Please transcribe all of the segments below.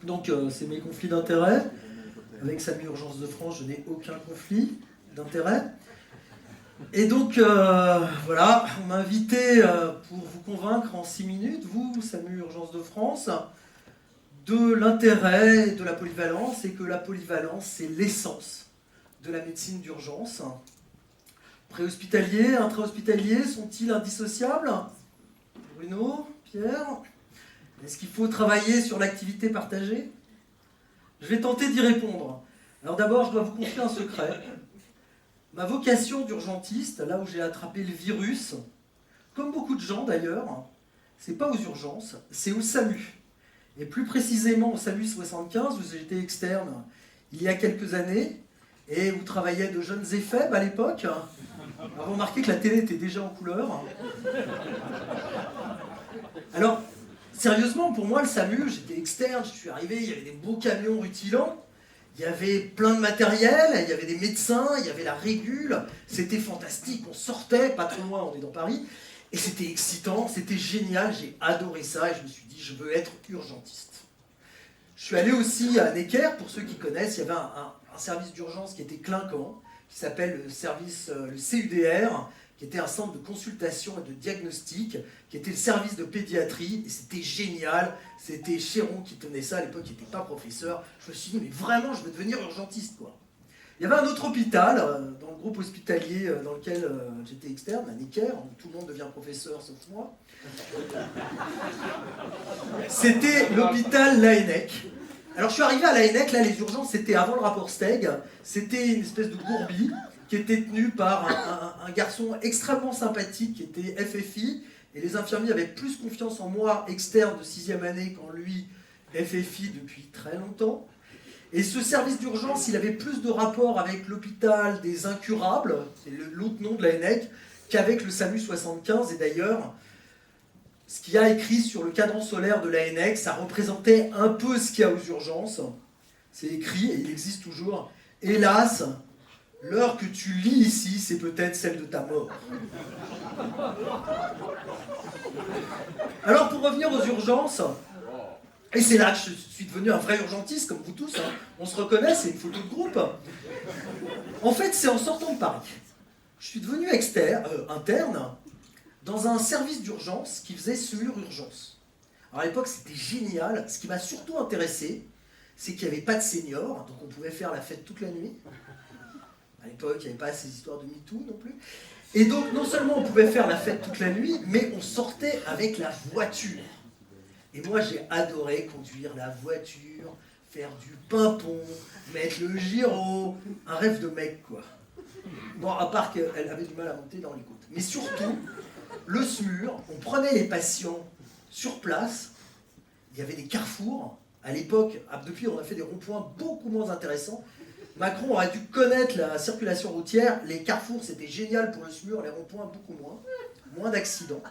Donc c'est mes conflits d'intérêts. Avec SAMU Urgences de France, je n'ai aucun conflit d'intérêts. Et donc voilà, on m'a invité pour vous convaincre en 6 minutes, vous, SAMU Urgences de France, de l'intérêt de la polyvalence et que la polyvalence, c'est l'essence de la médecine d'urgence. Préhospitaliers, intra-hospitaliers, sont-ils indissociables? Bruno, Pierre, est-ce qu'il faut travailler sur l'activité partagée? Je vais tenter d'y répondre. Alors d'abord, je dois vous confier un secret. Ma vocation d'urgentiste, là où j'ai attrapé le virus, comme beaucoup de gens d'ailleurs, c'est pas aux urgences, c'est au SAMU. Et plus précisément au SAMU 75, où j'étais externe il y a quelques années, et où travaillaient de jeunes éphèbes à l'époque. Alors, vous remarquez que la télé était déjà en couleur. Alors, sérieusement, pour moi, le SAMU, j'étais externe, je suis arrivé, il y avait des beaux camions rutilants, il y avait plein de matériel, il y avait des médecins, il y avait la régule, c'était fantastique, on sortait, pas trop loin, on est dans Paris, et c'était excitant, c'était génial, j'ai adoré ça, et je me suis dit, je veux être urgentiste. Je suis allé aussi à Necker, pour ceux qui connaissent, il y avait un service d'urgence qui était clinquant, qui s'appelle le CUDR, qui était un centre de consultation et de diagnostic, qui était le service de pédiatrie, et c'était génial. C'était Chéron qui tenait ça, à l'époque il n'était pas professeur. Je me suis dit, mais vraiment, je veux devenir urgentiste, quoi. Il y avait un autre hôpital, dans le groupe hospitalier dans lequel j'étais externe, à Necker, où tout le monde devient professeur sauf moi. C'était l'hôpital Laennec. Alors je suis arrivé à Laennec, là les urgences c'était avant le rapport Steg, c'était une espèce de gourbi qui était tenu par un garçon extrêmement sympathique qui était FFI, et les infirmiers avaient plus confiance en moi, externe de 6e année, qu'en lui, FFI depuis très longtemps. Et ce service d'urgence, il avait plus de rapport avec l'hôpital des incurables, c'est l'autre nom de Laennec, qu'avec le SAMU 75, et d'ailleurs, ce qu'il y a écrit sur le cadran solaire de Laennec, ça représentait un peu ce qu'il y a aux urgences. C'est écrit, et il existe toujours. Hélas, l'heure que tu lis ici, c'est peut-être celle de ta mort. Alors pour revenir aux urgences, et c'est là que je suis devenu un vrai urgentiste, comme vous tous, hein. On se reconnaît, c'est une photo de groupe. En fait, c'est en sortant de Paris. Je suis devenu interne, dans un service d'urgence qui faisait SUR urgence. Alors à l'époque, c'était génial. Ce qui m'a surtout intéressé, c'est qu'il n'y avait pas de seniors, donc on pouvait faire la fête toute la nuit. À l'époque, il n'y avait pas ces histoires de MeToo non plus. Et donc, non seulement on pouvait faire la fête toute la nuit, mais on sortait avec la voiture. Et moi, j'ai adoré conduire la voiture, faire du pimpon, mettre le gyro. Un rêve de mec, quoi. Bon, à part qu'elle avait du mal à monter dans les côtes. Mais surtout, le SMUR, on prenait les patients sur place. Il y avait des carrefours. À l'époque, depuis, on a fait des ronds-points beaucoup moins intéressants. Macron aurait dû connaître la circulation routière. Les carrefours, c'était génial pour le SMUR, les ronds-points, beaucoup moins d'accidents.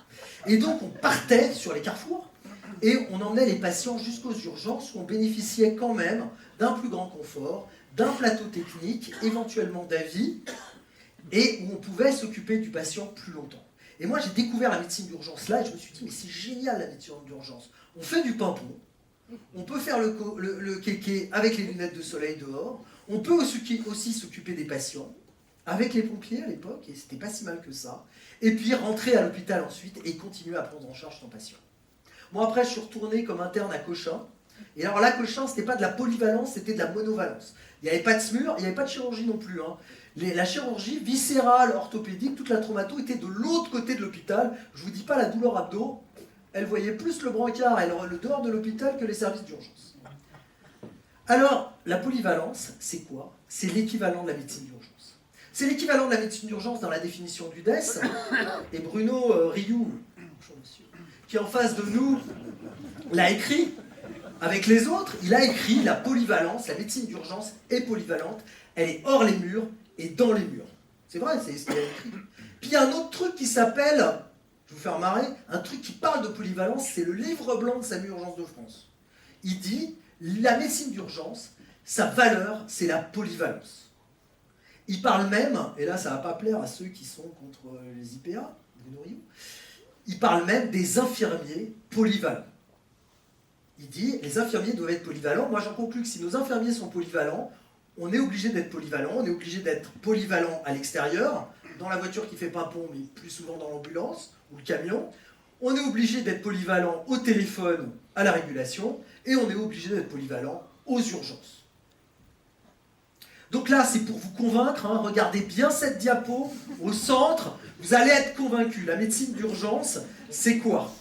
Et donc, on partait sur les carrefours et on emmenait les patients jusqu'aux urgences où on bénéficiait quand même d'un plus grand confort, d'un plateau technique, éventuellement d'avis, et où on pouvait s'occuper du patient plus longtemps. Et moi, j'ai découvert la médecine d'urgence là et je me suis dit, mais c'est génial la médecine d'urgence. On fait du pimpon, on peut faire le kéké avec les lunettes de soleil dehors, on peut aussi s'occuper des patients, avec les pompiers à l'époque, et c'était pas si mal que ça, et puis rentrer à l'hôpital ensuite et continuer à prendre en charge ton patient. Moi après, je suis retourné comme interne à Cochin, et alors là, Cochin, c'était pas de la polyvalence, c'était de la monovalence. Il n'y avait pas de SMUR, il n'y avait pas de chirurgie non plus. Hein. La chirurgie viscérale, orthopédique, toute la traumato était de l'autre côté de l'hôpital. Je vous dis pas la douleur abdo, elle voyait plus le brancard et le dehors de l'hôpital que les services d'urgence. Alors, la polyvalence, c'est quoi? C'est l'équivalent de la médecine d'urgence. C'est l'équivalent de la médecine d'urgence dans la définition du DES. Et Bruno Rioux, qui est en face de nous, l'a écrit. Avec les autres, il a écrit la polyvalence, la médecine d'urgence est polyvalente, elle est hors les murs et dans les murs. C'est vrai, c'est ce qu'il a écrit. Puis il y a un autre truc qui s'appelle, je vais vous faire marrer, un truc qui parle de polyvalence, c'est le livre blanc de SAMU Urgences de France. Il dit, la médecine d'urgence, sa valeur, c'est la polyvalence. Il parle même, et là ça ne va pas plaire à ceux qui sont contre les IPA, Bruno Rioux, il parle même des infirmiers polyvalents. Il dit, les infirmiers doivent être polyvalents. Moi, j'en conclus que si nos infirmiers sont polyvalents, on est obligé d'être polyvalent. On est obligé d'être polyvalent à l'extérieur, dans la voiture qui fait pimpon, mais plus souvent dans l'ambulance ou le camion. On est obligé d'être polyvalent au téléphone, à la régulation, et on est obligé d'être polyvalent aux urgences. Donc là, c'est pour vous convaincre, hein, regardez bien cette diapo au centre, vous allez être convaincus. La médecine d'urgence, c'est quoi?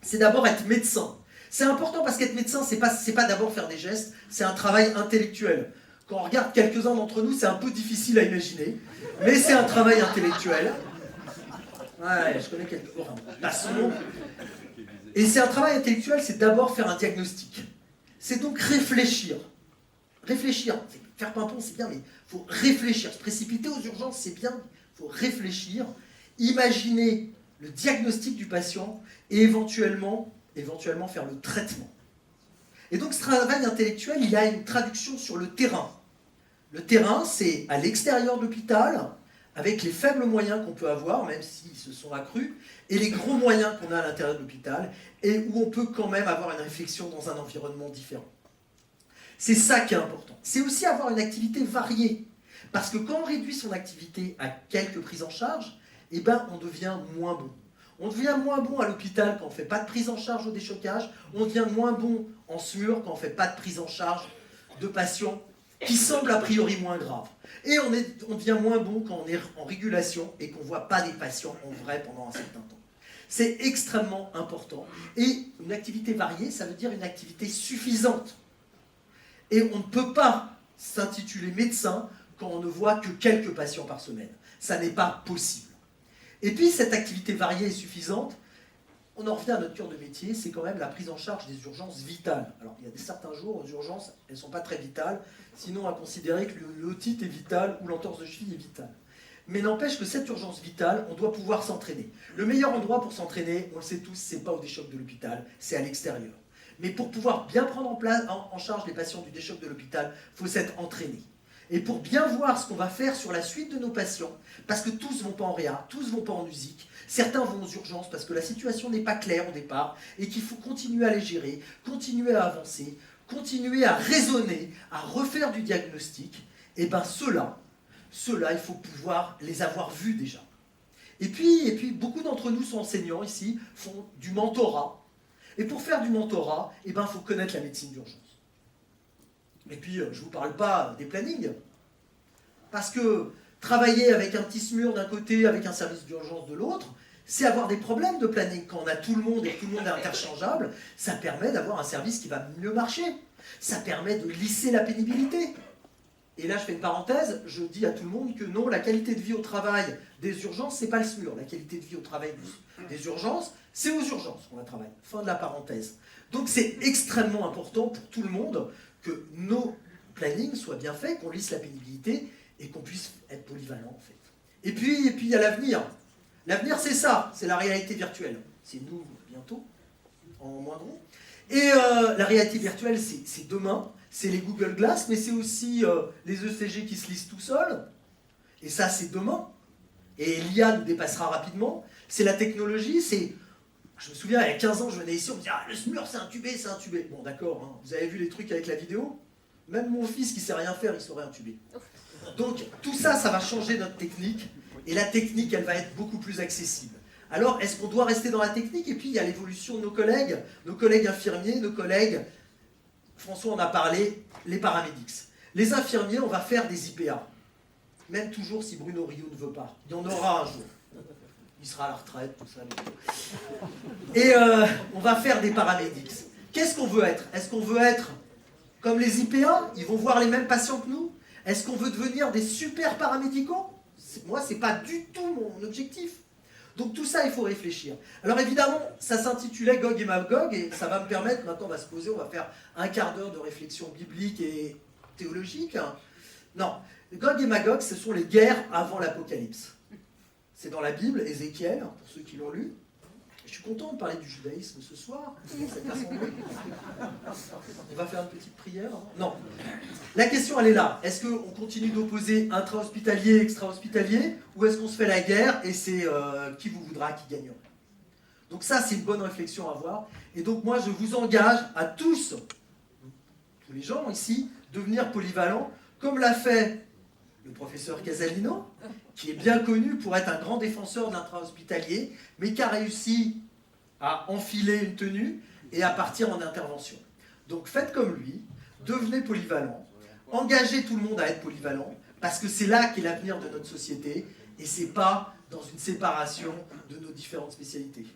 C'est d'abord être médecin. C'est important parce qu'être médecin, c'est pas d'abord faire des gestes, c'est un travail intellectuel. Quand on regarde quelques-uns d'entre nous, c'est un peu difficile à imaginer, mais c'est un travail intellectuel. Ouais, je connais quelques... Enfin, passons. Et c'est un travail intellectuel, c'est d'abord faire un diagnostic. C'est donc réfléchir. Réfléchir. Faire pimpon, c'est bien, mais il faut réfléchir. Se précipiter aux urgences, c'est bien, il faut réfléchir. Imaginer le diagnostic du patient et éventuellement faire le traitement. Et donc ce travail intellectuel, il y a une traduction sur le terrain. Le terrain, c'est à l'extérieur de l'hôpital, avec les faibles moyens qu'on peut avoir, même s'ils se sont accrus, et les gros moyens qu'on a à l'intérieur de l'hôpital, et où on peut quand même avoir une réflexion dans un environnement différent. C'est ça qui est important. C'est aussi avoir une activité variée. Parce que quand on réduit son activité à quelques prises en charge, eh ben, on devient moins bon. On devient moins bon à l'hôpital quand on ne fait pas de prise en charge au déchocage. On devient moins bon en SMUR quand on ne fait pas de prise en charge de patients qui semblent a priori moins graves. Et on devient moins bon quand on est en régulation et qu'on ne voit pas des patients en vrai pendant un certain temps. C'est extrêmement important. Et une activité variée, ça veut dire une activité suffisante. Et on ne peut pas s'intituler médecin quand on ne voit que quelques patients par semaine. Ça n'est pas possible. Et puis, cette activité variée et suffisante, on en revient à notre cœur de métier, c'est quand même la prise en charge des urgences vitales. Alors, il y a certains jours, aux urgences, elles ne sont pas très vitales, sinon à considérer que l'otite est vitale ou l'entorse de cheville est vitale. Mais n'empêche que cette urgence vitale, on doit pouvoir s'entraîner. Le meilleur endroit pour s'entraîner, on le sait tous, c'est pas au déchoc de l'hôpital, c'est à l'extérieur. Mais pour pouvoir bien prendre en charge les patients du déchoc de l'hôpital, il faut s'être entraîné. Et pour bien voir ce qu'on va faire sur la suite de nos patients, parce que tous ne vont pas en réa, tous ne vont pas en USIC, certains vont aux urgences parce que la situation n'est pas claire au départ et qu'il faut continuer à les gérer, continuer à avancer, continuer à raisonner, à refaire du diagnostic, et bien ceux-là, il faut pouvoir les avoir vus déjà. Et puis beaucoup d'entre nous sont enseignants ici, font du mentorat. Et pour faire du mentorat, il faut connaître la médecine d'urgence. Et puis, je ne vous parle pas des plannings. Parce que travailler avec un petit SMUR d'un côté, avec un service d'urgence de l'autre, c'est avoir des problèmes de planning. Quand on a tout le monde et que tout le monde est interchangeable, ça permet d'avoir un service qui va mieux marcher. Ça permet de lisser la pénibilité. Et là, je fais une parenthèse, je dis à tout le monde que non, la qualité de vie au travail des urgences, c'est pas le SMUR. La qualité de vie au travail des urgences, c'est aux urgences qu'on va travailler. Fin de la parenthèse. Donc c'est extrêmement important pour tout le monde que nos plannings soient bien faits, qu'on lisse la pénibilité et qu'on puisse être polyvalent en fait. Et puis il y a l'avenir. L'avenir, c'est ça, c'est la réalité virtuelle. C'est nous bientôt, en moins gros. Et la réalité virtuelle, c'est demain. C'est les Google Glass, mais c'est aussi les ECG qui se lisent tout seuls. Et ça, c'est demain. Et l'IA nous dépassera rapidement. C'est la technologie, c'est... Je me souviens, il y a 15 ans, je venais ici, on me disait « Ah, le SMUR, c'est intubé, c'est intubé ». Bon, d'accord, hein, vous avez vu les trucs avec la vidéo? Même mon fils qui ne sait rien faire, il saurait intuber. Donc, tout ça, ça va changer notre technique. Et la technique, elle va être beaucoup plus accessible. Alors, est-ce qu'on doit rester dans la technique? Et puis, il y a l'évolution de nos collègues infirmiers, nos collègues... François en a parlé, les paramédics. Les infirmiers, on va faire des IPA. Même toujours si Bruno Rio ne veut pas. Il y en aura un jour. Il sera à la retraite, tout ça. Et on va faire des paramédics. Qu'est-ce qu'on veut être? Est-ce qu'on veut être comme les IPA? Ils vont voir les mêmes patients que nous? Est-ce qu'on veut devenir des super paramédicaux? Moi, ce n'est pas du tout mon objectif. Donc tout ça, il faut réfléchir. Alors évidemment, ça s'intitulait Gog et Magog, et ça va me permettre, maintenant on va se poser, on va faire un quart d'heure de réflexion biblique et théologique. Non, Gog et Magog, ce sont les guerres avant l'Apocalypse. C'est dans la Bible, Ézéchiel, pour ceux qui l'ont lu. Je suis content de parler du judaïsme ce soir, cette assemblée. On va faire une petite prière. Non. La question, elle est là. Est-ce qu'on continue d'opposer intra-hospitalier, extra-hospitalier, ou est-ce qu'on se fait la guerre et c'est qui vous voudra qui gagnera? Donc ça, c'est une bonne réflexion à avoir. Et donc moi, je vous engage à tous les gens ici, devenir polyvalents, comme l'a fait le professeur Casalino, qui est bien connu pour être un grand défenseur de l'intra-hospitalier, mais qui a réussi à enfiler une tenue et à partir en intervention. Donc faites comme lui, devenez polyvalent, engagez tout le monde à être polyvalent, parce que c'est là qu'est l'avenir de notre société, et c'est pas dans une séparation de nos différentes spécialités.